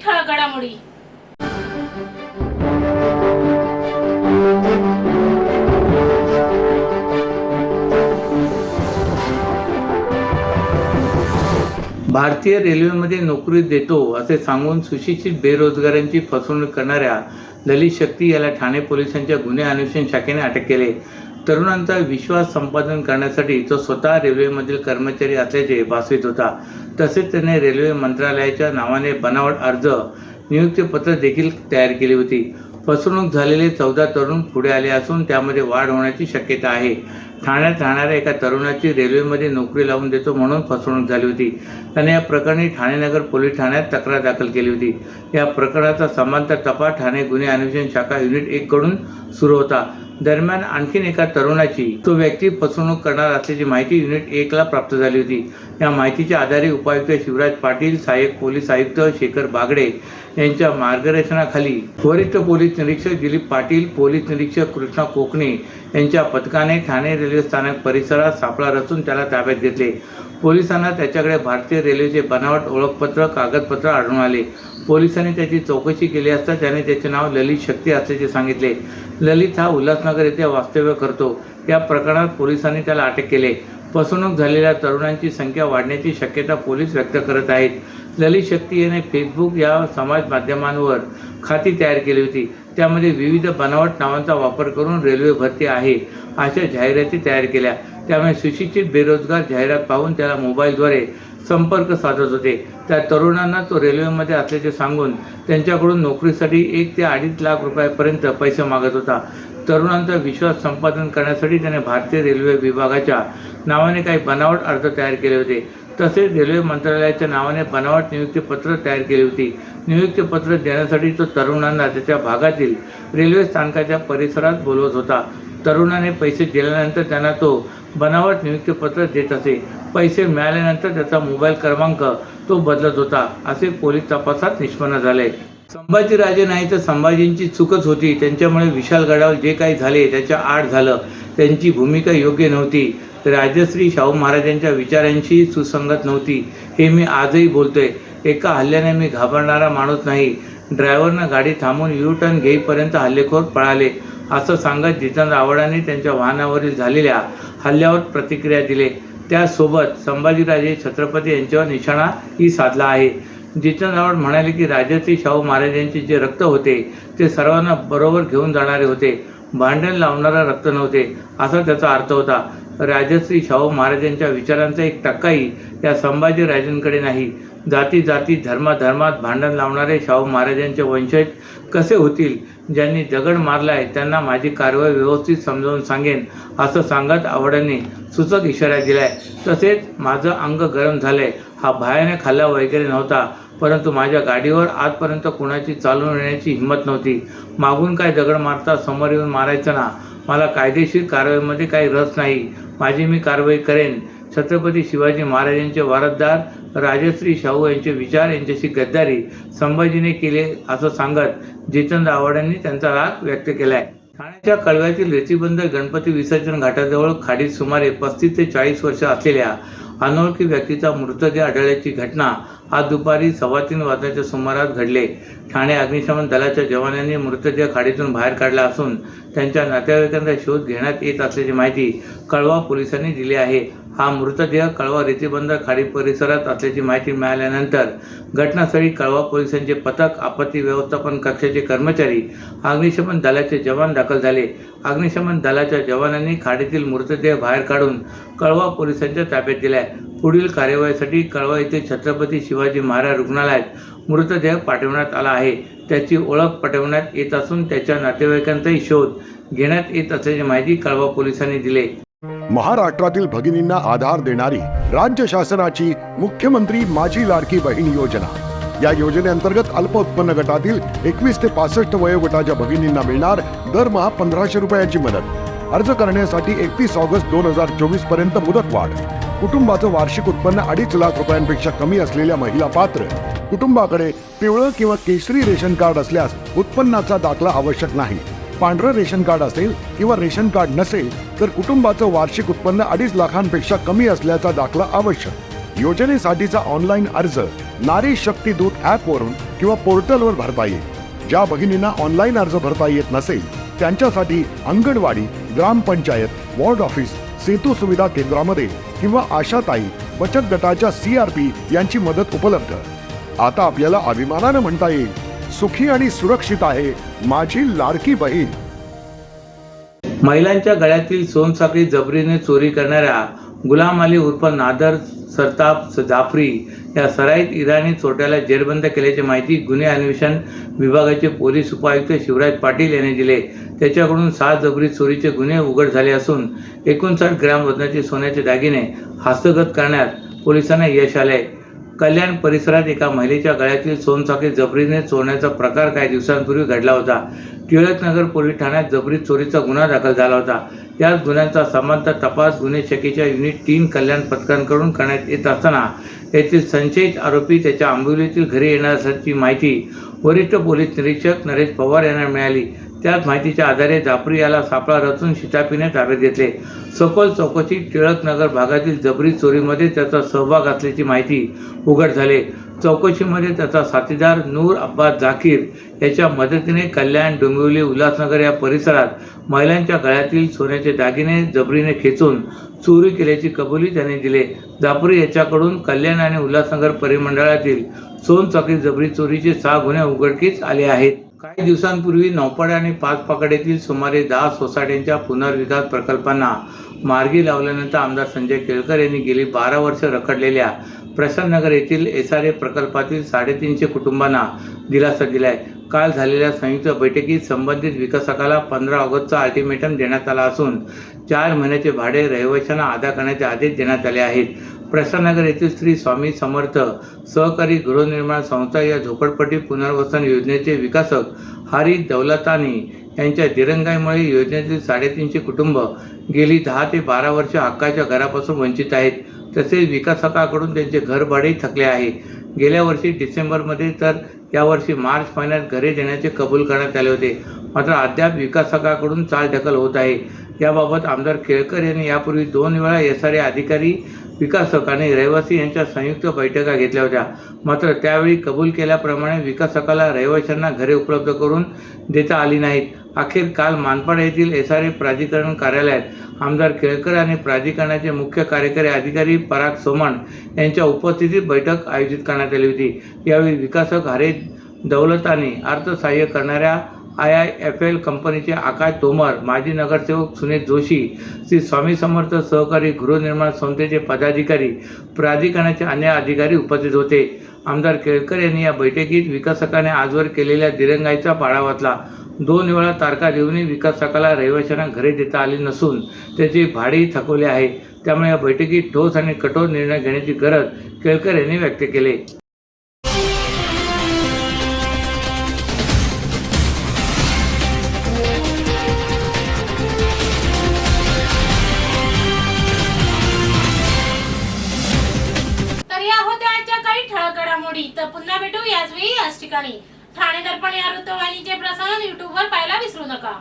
ठळक घडामोडी. भारतीय रेल्वेमध्ये नोकरी देतो असे सांगून सुशिक्षित बेरोजगारांची फसवणूक करणाऱ्या ललित शक्ती याला ठाणे पोलिसांच्या गुन्हे अन्वेषण शाखेने अटक केले. तरुणांचा विश्वास संपादन करण्यासाठी तो स्वतः रेल्वेमधील कर्मचारी असल्याचे भासवित होता. तसेच त्याने रेल्वे मंत्रालयाच्या नावाने बनावट अर्ज नियुक्तीपत्र देखील तयार केली होती. फसवणूक झालेले 14 तरुण पुढे आले असून त्यामध्ये वाढ होण्याची शक्यता आहे. ठाण्यात राहणाऱ्या एका तरुणाची रेल्वेमध्ये नोकरी लावून देतो म्हणून फसवणूक झाली होती. त्याने या प्रकरणी ठाणे नगर पोलीस ठाण्यात तक्रार दाखल केली होती. या प्रकरणाचा समांतर तपास ठाणे गुन्हे अन्वेषण शाखा युनिट 1 कडून सुरू होता. दरम्यान आणखीन एका तरुणाची तो व्यक्ती फसवणूक करणार असल्याची माहिती युनिट 1 ला प्राप्त झाली होती. या माहितीच्या आधारे उपायुक्त शिवराज पाटील, सहाय्यक पोलीस आयुक्त शेखर बागडे यांच्या मार्गदर्शनाखाली वरिष्ठ पोलीस निरीक्षक दिलीप पाटील, पोलीस निरीक्षक कृष्णा कोकणे यांच्या पथकाने ठाणे रेल्वे स्थानक परिसरात सापळा रचून त्याला ताब्यात घेतले. पोलिसांना त्याच्याकडे भारतीय रेल्वेचे बनावट ओळखपत्र, कागदपत्र आढळून आले. पोलिसांनी त्याची चौकशी केली असता त्याने त्याचे नाव ललित शक्ती असल्याचे सांगितले. ललित हा उल्हासनगर येथे वास्तव्य करतो. या प्रकरणात पोलिसांनी त्याला अटक केले. फसवणूक झालेल्या तरुणांची संख्या वाढण्याची शक्यता पोलीस व्यक्त करत आहेत. ललित शक्ती याने फेसबुक या समाज माध्यमांवर खाती तयार केली होती. त्यामध्ये विविध बनावट नावांचा वापर करून रेल्वे भरती आहे अशा जाहिराती तयार केल्या. त्यामुळे सुशिक्षित बेरोजगार जाहिरात पाहून त्याला मोबाईलद्वारे संपर्क साधत होते. त्या तरुणांना तो रेल्वेमध्ये असल्याचे सांगून त्यांच्याकडून नोकरीसाठी 1 ते 2.5 लाख रुपयांपर्यंत पैसे मागत होता. तरुणांचा विश्वास संपादन करण्यासाठी त्याने भारतीय रेल्वे विभागाच्या नावाने काही बनावट अर्ज तयार केले होते. तसेच रेल्वे मंत्रालयाच्या नावाने बनावट नियुक्तीपत्र तयार केली होती. नियुक्तीपत्र देण्यासाठी तो तरुणांना त्याच्या भागातील रेल्वे स्थानकाच्या परिसरात बोलवत होता. तरुणाने पैसे दिल्यानंतर त्यांना तो बनावट नियुक्तीपत्र देत असे. पैसे मिळाल्यानंतर त्याचा मोबाईल क्रमांक तो बदलत होता असे पोलीस तपासात निष्पन्न झाले. संभाजीराजे नाही तर संभाजींची चूकच होती. त्यांच्यामुळे विशाळगडावर जे काही झाले त्याच्या आड झालं. त्यांची भूमिका योग्य नव्हती. राजश्री शाहू महाराजांच्या विचारांशी सुसंगत नव्हती. हे मी आजही बोलतोय. एका हल्ल्याने मी घाबरणारा माणूस नाही. ड्रायव्हरनं गाडी थांबून U-टर्न घेईपर्यंत हल्लेखोर पळाले असं सांगत जितेंद्र आव्हाडांनी त्यांच्या वाहनावरील झालेल्या हल्ल्यावर प्रतिक्रिया दिली. त्यासोबत संभाजीराजे छत्रपती यांच्यावर निशाणाही साधला आहे. जितेंद्र आव्हाड म्हणाले की राजश्री शाहू महाराजांचे जे रक्त होते ते सर्वांना बरोबर घेऊन जाणारे होते. भांडण लावणारा रक्त नव्हते असा त्याचा अर्थ होता. राजश्री शाहू महाराजांच्या विचारांचा 1% या संभाजीराजांकडे नाही. जाती जाती धर्मात भांडण लावणारे शाहू महाराजांचे वंशज कसे होतील? ज्यांनी दगड मारलाय त्यांना माझी कारवाई व्यवस्थित समजावून सांगेन असं सांगत आव्हाडांनी सूचक इशारा दिलाय. तसेच माझं अंग गरम झालंय. हा भयानक हल्ला वगैरे नव्हता, परंतु माझ्या गाडीवर आजपर्यंत कुणाची चालून येण्याची हिंमत नव्हती. मागून काय दगड मारता, समोर येऊन मारायचं ना. मला कायदेशीर कारवाईमध्ये काही रस नाही. माझी मी कारवाई करेन. छत्रपती शिवाजी महाराजांचे वारसदार राजश्री शाहू यांचे विचार यांच्याशी गद्दारी संभाजीने केले असं सांगत जितेंद्र आव्हाडांनी त्यांचा राग व्यक्त केलाय. ठाण्याच्या कळव्यातील रेतीबंद गणपती विसर्जन घाटाजवळ खाडीत सुमारे 35 ते 40 वर्ष असलेल्या अनोळखी व्यक्तीचा मृतदेह आढळल्याची घटना आज दुपारी 3:15 वाजण्याच्या सुमारास घडले. ठाणे अग्निशमन दलाच्या जवानांनी मृतदेह खाडीतून बाहेर काढला असून त्यांच्या नातेवाईकांचा शोध घेण्यात येत असल्याची माहिती कळवा पोलिसांनी दिली आहे. हा मृतदेह कळवा रेतीबंद खाडी परिसरात असल्याची माहिती मिळाल्यानंतर घटनास्थळी कळवा पोलिसांचे पथक, आपत्ती व्यवस्थापन कक्षाचे कर्मचारी, अग्निशमन दलाचे जवान दाखल झाले. अग्निशमन दलाच्या जवानांनी खाडीतील मृतदेह बाहेर काढून कळवा पोलिसांच्या ताब्यात दिलाय. पुढील कार्यवाहीसाठी कळवा येथे छत्रपती शिवाजी महाराज रुग्णालयात मृतदेह पाठवण्यात आला आहे. त्याची ओळख पटवण्यात येत असून त्याच्या नातेवाईकांचाही शोध घेण्यात येत असल्याची माहिती कळवा पोलिसांनी दिली. महाराष्ट्रातील भगिनींना आधार देणारी राज्य शासनाची मुख्यमंत्री माझी लाडकी बहीण योजना. या योजनेअंतर्गत अल्प उत्पन्न गटातील 21 ते 65 वयोगटाच्या भगिनींना मिळणार दरमहा 1500 रुपयाची मदत. अर्ज करण्यासाठी 31 ऑगस्ट 2024 पर्यंत मुदतवाढ. कुटुंबाचं वार्षिक उत्पन्न 2.5 लाख रुपयांपेक्षा कमी असलेल्या महिला पात्र. कुटुंबाकडे पिवळं किंवा केशरी रेशन कार्ड असल्यास उत्पन्नाचा दाखला आवश्यक नाही. पांढरं रेशन कार्ड असेल किंवा रेशन कार्ड नसेल तर कुटुंबाचं वार्षिक उत्पन्न 2.5 लाखांपेक्षा कमी असल्याचा दाखला आवश्यक. योजनेसाठीचा ऑनलाईन अर्ज नारी शक्ती दूत ॲपवरून किंवा पोर्टलवर भरता येईल। ज्या भगिनींना ऑनलाईन अर्ज भरता येत नसेल त्यांच्यासाठी अंगणवाडी, ग्रामपंचायत, वॉर्ड ऑफिस, सेतू सुविधा केंद्रामध्ये किंवा आशाताई बचत गटाच्या CRP यांची मदत उपलब्ध। आता आपल्याला अभिमानानं म्हणता येईल, सुखी आणि सुरक्षित आहे माझी लाडकी बहीण। महिलांच्या गळ्यातील सोनसाखळी जबरीने चोरी करणाऱ्या गुलाम अली उर्फ नादर सरताप जाफरी या सराईत इराणी चोरट्याला जेरबंद केल्याची माहिती गुन्हे अन्वेषण विभागाचे पोलीस उपायुक्त शिवराज पाटील यांनी दिले। त्याच्याकडून 6 जबरी चोरीचे गुन्हे उघड झाले असून 59 ग्रॅम वजनाचे सोन्याचे दागिने हस्तगत करण्यात पोलिसांना यश आले। कल्याण परिसरात एका महिलेच्या गळ्यातील सोनसाखळी जबरीने चोरण्याचा प्रकार काही दिवसांपूर्वी घडला होता। टिळकनगर पोलीस ठाण्यात जबरी चोरीचा गुन्हा दाखल झाला होता। याच गुन्ह्यांचा समांतर तपास गुन्हे शाखेच्या युनिट 3 कल्याण पथकांकडून करण्यात येत असताना येथील संशयित आरोपी त्याच्या आंबोलीतील घरी येणार असल्याची माहिती वरिष्ठ पोलीस निरीक्षक नरेश पवार यांना मिळाली। त्याच माहितीच्या आधारे जाफरी याला सापळा रचून शिताफीने ताब्यात घेतले। सखोल चौकशीत टिळकनगर भागातील जबरी चोरीमध्ये त्याचा सहभाग असल्याची माहिती उघड झाली। चौकशीमध्ये त्याचा साथीदार नूर अब्बास जाकीर याच्या मदतीने कल्याण, डोंबिवली, उल्हासनगर या परिसरात महिलांच्या गळ्यातील सोन्याचे दागिने जबरीने खेचून चोरी केल्याची कबुली त्याने दिली। जाफरी याच्याकडून कल्याण आणि उल्हासनगर परिमंडळातील सोनसाखळी जबरी चोरीचे 6 गुन्हे उघडकीस आले आहेत। काही दिवसांपूर्वी नौपाडा आणि पाचपाकड येथील सुमारे 10 सोसायट्यांच्या पुनर्विकास प्रकल्पांना मार्गी लावल्यानंतर आमदार संजय केळकर यांनी गेली 12 वर्ष रखडलेल्या प्रसन्ननगर येथील SRA प्रकल्पातील 350 कुटुंबांना दिलासा दिलाय। काल झालेल्या संयुक्त बैठकीत संबंधित विकासकाला 15 ऑगस्टचा अल्टिमेटम देण्यात आला असून 4 महिन्याचे भाडे रहिवाशांना अदा करण्याचे आदेश देण्यात आले आहेत। प्रसन्ननगर येथील श्री स्वामी समर्थ सहकारी गृहनिर्माण संस्था या झोपडपट्टी पुनर्वसन योजनेचे विकासक हारी दौलतानी यांच्या दिरंगाईमुळे योजनेतील 350 कुटुंब गेली 10 ते 12 वर्ष हक्काच्या घरापासून वंचित आहेत। तसेच विकासकाकडून त्यांचे घर भाडे थकले आहे। गेल्या वर्षी डिसेंबरमध्ये तर यावर्षी मार्च महिन्यात घरे देण्याचे कबूल करण्यात आले होते, मात्र अद्याप विकासकाकडून चालढकल होत आहे। याबाबत आमदार केळकर यांनी यापूर्वी 2 वेळा SRA अधिकारी, विकासक आणि रहिवासी यांच्या संयुक्त बैठका घेतल्या होत्या, मात्र त्यावेळी कबूल केल्याप्रमाणे विकासकाला रहिवाशांना घरे उपलब्ध करून देता आली नाहीत। अखेर काल मानपाडा येथील SRA प्राधिकरण कार्यालयात आमदार केळकर आणि प्राधिकरणाचे मुख्य कार्यकारी अधिकारी पराग सोमण यांच्या उपस्थितीत बैठक आयोजित करण्यात आली होती। यावेळी विकासक हारी दौलतानी, अर्थसहाय्य करणाऱ्या IIFL कंपनीचे आकाश तोमर, माजी नगरसेवक सुनील जोशी, श्री स्वामी समर्थ सहकारी गृहनिर्माण संस्थेचे पदाधिकारी, प्राधिकरणाचे अन्य अधिकारी उपस्थित होते। आमदार केळकर यांनी या बैठकीत विकासकाने आजवर केलेल्या दिरंगाईचा पाढा वाचला। 2 वेळा तारखा देऊनही विकासकाला रहिवाशांना घरे देता आली नसून त्याचे भाडेही थकवले आहे। त्यामुळे या बैठकीत ठोस आणि कठोर निर्णय घेण्याची गरज केळकर यांनी व्यक्त केली। तर पुन्हा भेटू याच वेळी याच ठिकाणी। ठाणे दर्पण या वृत्तवाहिनीचे प्रसारण YouTube वर पाहायला विसरू नका।